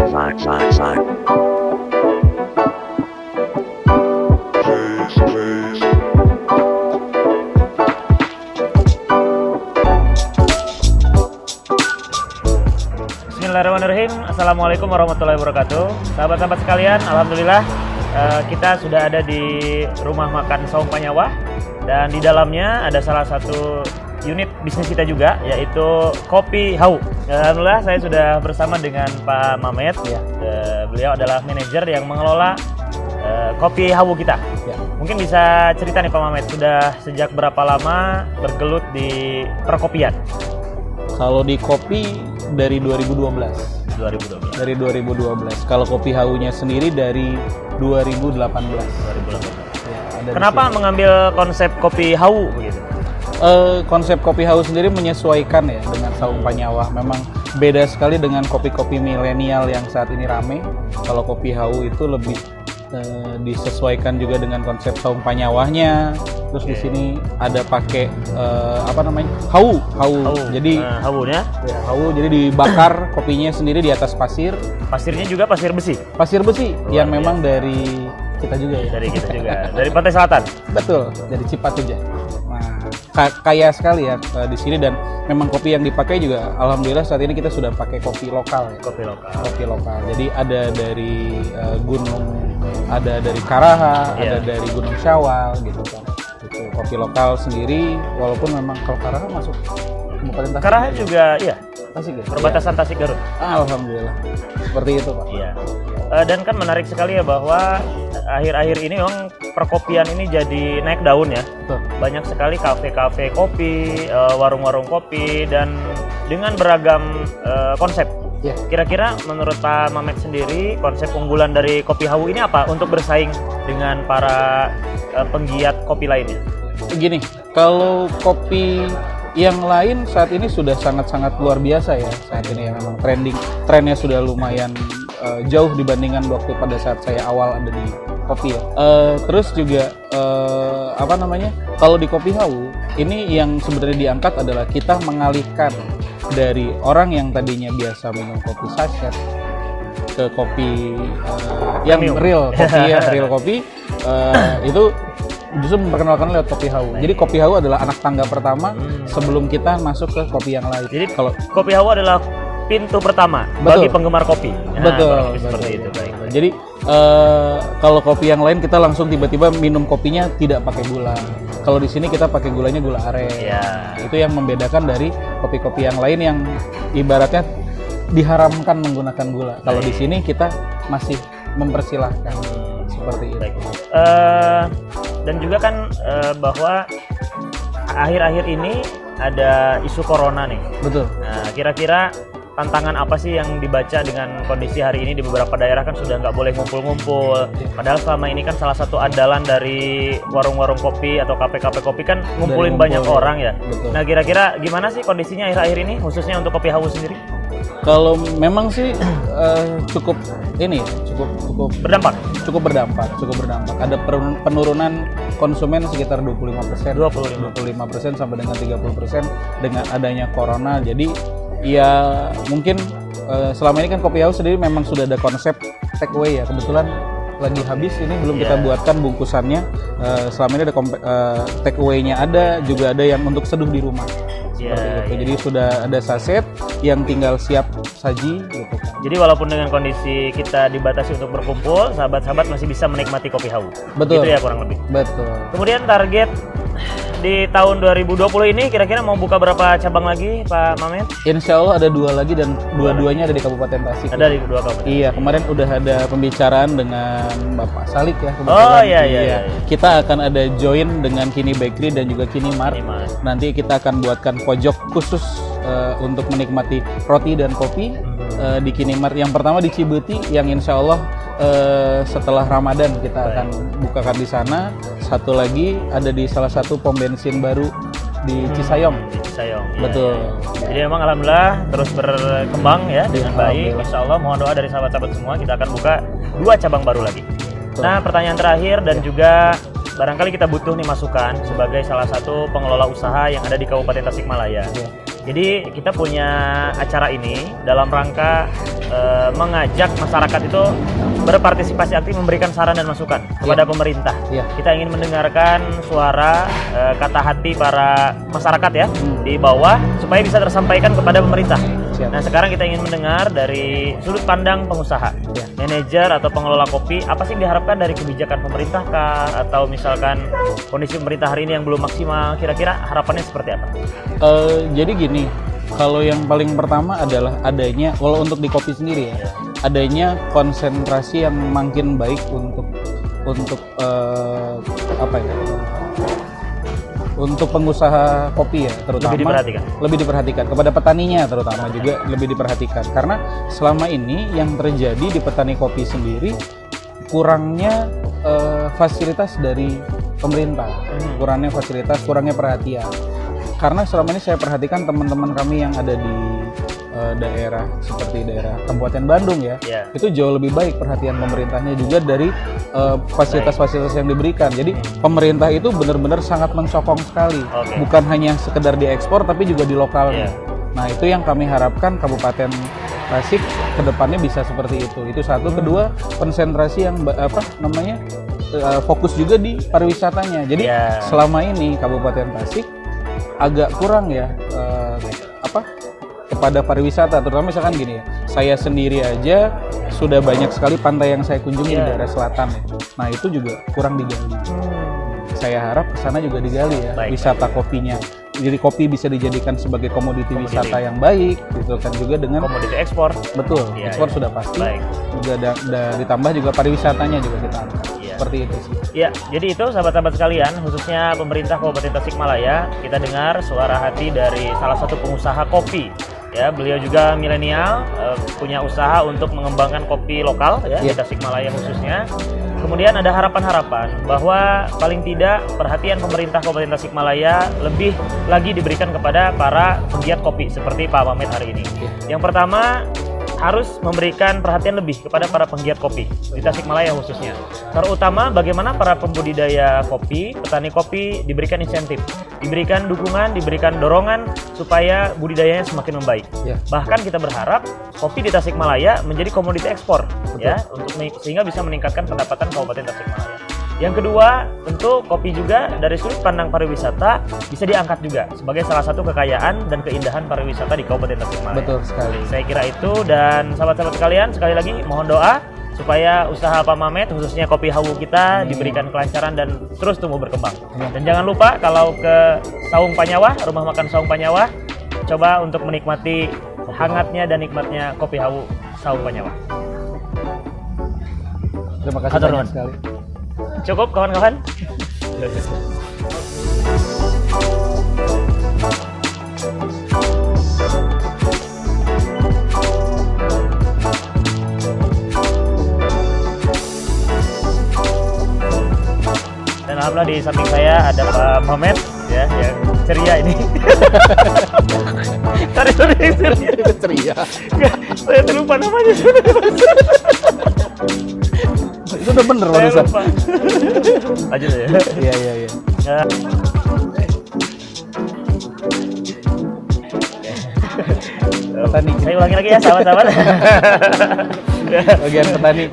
Bismillahirrahmanirrahim. Assalamualaikum warahmatullahi wabarakatuh. Sahabat-sahabat sekalian, alhamdulillah kita sudah ada di rumah makan Saung Panyawa, dan di dalamnya ada salah satu unit bisnis kita juga, yaitu Kopi Hau. Alhamdulillah saya sudah bersama dengan Pak Mamet. Ya. Beliau adalah manajer yang mengelola Kopi Hau kita. Ya. Mungkin bisa cerita nih Pak Mamet, sudah sejak berapa lama bergelut di perkopian? Kalau di kopi dari 2012. Dari 2012. Kalau Kopi Haunya sendiri dari 2018. Ya, Kenapa mengambil konsep Kopi Hau begitu? Konsep Kopi Hau sendiri menyesuaikan ya dengan Saung Panyawa. Memang beda sekali dengan kopi-kopi milenial yang saat ini rame. Kalau Kopi Hau itu lebih disesuaikan juga dengan konsep Saung Panyawanya. Terus di sini ada pakai hau. Jadi haunya? Ya, hau. Jadi dibakar kopinya sendiri di atas pasir. Pasirnya juga pasir besi. Pasir besi Luar yang memang dari kita juga ya. Dari kita juga. Dari Pantai Selatan. Betul, dari Cipatujah. Nah, kaya sekali ya di sini, dan memang kopi yang dipakai juga alhamdulillah saat ini kita sudah pakai kopi lokal ya. Kopi lokal. Jadi ada dari gunung, ada dari Karaha, ada dari Gunung Syawal gitu kan. Itu kopi lokal sendiri, walaupun memang kalau Karaha masuk Kabupaten Tasik. Karaha juga iya. Tasik ya? Perbatasan Tasik Garut. Alhamdulillah. Seperti itu, Pak. Iya. Dan kan menarik sekali ya bahwa akhir-akhir ini memang perkopian ini jadi naik daun ya. Betul. Banyak sekali kafe-kafe kopi, warung-warung kopi, dan dengan beragam konsep. Ya. Kira-kira menurut Pak Mamet sendiri, konsep unggulan dari Kopi Hau ini apa untuk bersaing dengan para penggiat kopi lainnya? Begini, kalau kopi yang lain saat ini sudah sangat-sangat luar biasa ya. Saat ini yang memang trennya sudah lumayan jauh dibandingkan waktu pada saat saya awal ada di kopi ya. Terus juga kalau di Kopi Hau ini yang sebenarnya diangkat adalah kita mengalihkan dari orang yang tadinya biasa minum kopi sachet ke kopi yang real kopi ya, real kopi itu justru memperkenalkan lewat Kopi Hau. Jadi Kopi Hau adalah anak tangga pertama sebelum kita masuk ke kopi yang lain. Jadi kalau Kopi Hau adalah pintu pertama bagi penggemar kopi. Betul. Seperti itu, baik. Jadi kalau kopi yang lain kita langsung tiba-tiba minum kopinya tidak pakai gula. Kalau di sini kita pakai gulanya gula aren. Ya. Itu yang membedakan dari kopi-kopi yang lain yang ibaratnya diharamkan menggunakan gula. Kalau di sini kita masih mempersilahkan seperti itu. Baik. Dan juga kan bahwa akhir-akhir ini ada isu corona nih. Betul. Nah, kira-kira tantangan apa sih yang dibaca dengan kondisi hari ini? Di beberapa daerah kan sudah nggak boleh ngumpul-ngumpul. Padahal selama ini kan salah satu andalan dari warung-warung kopi atau kafe-kafe kopi kan ngumpulin banyak orang ya. Betul. Nah, kira-kira gimana sih kondisinya akhir-akhir ini, khususnya untuk Kopi Hau sendiri? Kalau memang sih cukup berdampak. Ada penurunan konsumen sekitar 25% sampai dengan 30% dengan adanya corona. Jadi ya mungkin selama ini kan Kopi Hau sendiri memang sudah ada konsep take away ya. Kebetulan lagi habis ini belum kita buatkan bungkusannya. Selama ini ada take away-nya, ada juga ada yang untuk seduh di rumah. Jadi sudah ada saset yang tinggal siap saji gitu kan. Jadi walaupun dengan kondisi kita dibatasi untuk berkumpul, sahabat-sahabat masih bisa menikmati Kopi Hau. Betul. Gitu ya kurang lebih. Betul. Kemudian target di tahun 2020 ini kira-kira mau buka berapa cabang lagi, Pak Mamet? Insya Allah ada 2 lagi, dan dua-duanya ada di Kabupaten Tasik. Ada di 2 kabupaten. Iya, kemarin udah ada pembicaraan dengan Bapak Salik ya. Oh iya. Kita akan ada join dengan Kini Bakery dan juga Kini Mart. Nanti kita akan buatkan pojok khusus untuk menikmati roti dan kopi di Kini Mart. Yang pertama di Cibuti, yang insya Allah setelah Ramadan kita akan bukakan di sana. Satu lagi ada di salah satu pom bensin baru di Cisayong. Betul. Jadi memang alhamdulillah terus berkembang ya dengan baik. Insya Allah mohon doa dari sahabat-sahabat semua, kita akan buka 2 cabang baru lagi. Nah, pertanyaan terakhir dan juga barangkali kita butuh nih masukan sebagai salah satu pengelola usaha yang ada di Kabupaten Tasikmalaya. Jadi kita punya acara ini dalam rangka mengajak masyarakat itu berpartisipasi aktif memberikan saran dan masukan kepada pemerintah. Kita ingin mendengarkan suara kata hati para masyarakat ya di bawah supaya bisa tersampaikan kepada pemerintah. Nah sekarang kita ingin mendengar dari sudut pandang pengusaha, manajer atau pengelola kopi, apa sih yang diharapkan dari kebijakan pemerintah kah? Atau misalkan kondisi pemerintah hari ini yang belum maksimal, kira-kira harapannya seperti apa? Jadi gini, kalau yang paling pertama adalah adanya, kalau untuk di kopi sendiri ya, adanya konsentrasi yang makin baik untuk untuk pengusaha kopi ya, terutama lebih diperhatikan kepada petaninya, terutama juga lebih diperhatikan, karena selama ini yang terjadi di petani kopi sendiri kurangnya fasilitas dari pemerintah, kurangnya fasilitas, kurangnya perhatian. Karena selama ini saya perhatikan teman-teman kami yang ada di daerah seperti daerah Kabupaten Bandung ya, itu jauh lebih baik perhatian pemerintahnya juga dari fasilitas-fasilitas yang diberikan. Jadi pemerintah itu benar-benar sangat mensokong sekali, bukan hanya sekedar diekspor tapi juga di lokalnya. Nah itu yang kami harapkan Kabupaten Tasik kedepannya bisa seperti itu. Itu satu. Kedua, konsentrasi yang fokus juga di pariwisatanya. Jadi selama ini Kabupaten Tasik agak kurang ya kepada pariwisata, terutama misalkan gini ya, saya sendiri aja sudah banyak sekali pantai yang saya kunjungi di daerah selatan ya. Nah itu juga kurang digali. Saya harap kesana juga digali ya, wisata kopinya. Jadi kopi bisa dijadikan sebagai komoditi wisata yang baik, gitu kan, juga dengan komoditi ekspor. Betul, ekspor sudah pasti. Juga ditambah juga pariwisatanya juga kita angkat. Seperti itu sih. Ya, jadi itu sahabat-sahabat sekalian, khususnya pemerintah Kabupaten Tasikmalaya, kita dengar suara hati dari salah satu pengusaha kopi. Ya, beliau juga milenial, punya usaha untuk mengembangkan kopi lokal ya di Tasikmalaya khususnya. Kemudian ada harapan-harapan bahwa paling tidak perhatian pemerintah Kabupaten Tasikmalaya lebih lagi diberikan kepada para penggiat kopi seperti Pak Mamet hari ini. Yang pertama, harus memberikan perhatian lebih kepada para penggiat kopi di Tasikmalaya khususnya. Terutama bagaimana para pembudidaya kopi, petani kopi diberikan insentif, diberikan dukungan, diberikan dorongan supaya budidayanya semakin membaik. Bahkan kita berharap kopi di Tasikmalaya menjadi komoditi ekspor, ya, sehingga bisa meningkatkan pendapatan Kabupaten Tasikmalaya. Yang kedua, tentu kopi juga dari sudut pandang pariwisata bisa diangkat juga sebagai salah satu kekayaan dan keindahan pariwisata di Kabupaten Tasikmalaya. Betul sekali. Saya kira itu, dan sahabat-sahabat sekalian, sekali lagi mohon doa supaya usaha Pak Mamet khususnya kopi Hawu kita diberikan kelancaran dan terus tumbuh berkembang. Dan jangan lupa kalau ke Saung Panyawah, rumah makan Saung Panyawah, coba untuk menikmati hangatnya dan nikmatnya kopi Hawu Saung Panyawah. Terima kasih banyak sekali. Cukup kawan-kawan. Dan alhamdulillah di samping saya ada Pak Mamet ya, yang ceria ini. Sorry ceria. Saya terlupa namanya. Itu udah bener barusan. Lanjut ya. Iya. Petani. Saya ulangi lagi ya sahabat-sahabat. Bagian petani.